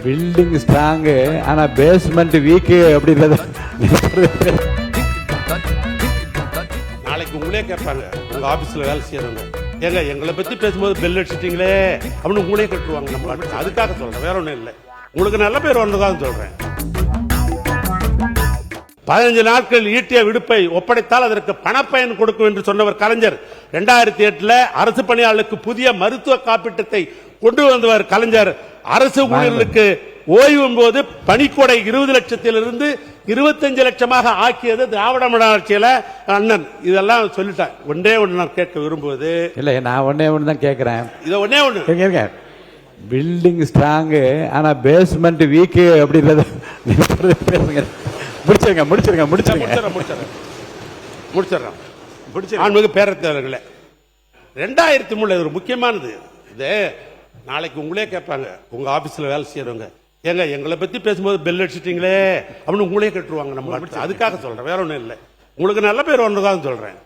Building strong ஆனா basement weak அப்படின்றது. நாளைக்கு உங்களே கேட்பாங்க, உங்க ஆபீஸ்ல வேலை செய்யறவங்க, ஏங்க எங்களை பத்தி பேசும்போது பெல் அடிச்சிட்டீங்களே அப்படின்னு உங்களே கட்டுவாங்க. நம்ம அதுக்காக சொல்றேன், வேற ஒண்ணும் இல்லை. உங்களுக்கு நல்ல பேர் வந்ததாக சொல்றேன். 15 நாட்கள் ஈட்டிய விடுப்பை ஒப்படைத்தால் அதற்கு பணப்பயன் கொடுக்கும் என்று சொன்னவர் கலைஞர். 2008 அரசு பணியாளர்களுக்கு புதிய மருத்துவ காப்பீட்டத்தை கொண்டு வந்தவர் கலைஞர். அரசு ஊழியர்களுக்கு ஓய்வும் போது பணிக்கொடை 20 லட்சத்திலிருந்து 25 லட்சமாக ஆக்கியது திராவிட மாடல் ஆட்சியில அண்ணன். இதெல்லாம் சொல்லிட்டேன். ஒன்றே ஒன்று நான் கேட்க விரும்புவது இல்ல, நான் ஒன்னே ஒன்று தான் கேட்கிறேன். இதை ஒன்னே ஒன்று, பில்டிங் ஸ்ட்ராங் ஆனா பேஸ்மெண்ட் வீக் அப்படின்றது. முடிச்சிருங்க முடிச்சிருங்க முடிச்சிருங்க முடிச்சிடறேன். ஆன்மீக பேரத்தவர்களே, 2003 ஒரு முக்கியமானது. இது நாளைக்கு உங்களே கேட்பாங்க, உங்க ஆபீஸ்ல வேலை செய்யறவங்க, ஏங்க எங்களை பத்தி பேசும்போது பெல் அடிச்சிட்டீங்களே அப்படின்னு உங்களே கட்டுவாங்க. நம்ம அதுக்காக சொல்றேன், வேற ஒண்ணும் இல்லை. உங்களுக்கு நல்ல பேர் வந்ததாக சொல்றேன்.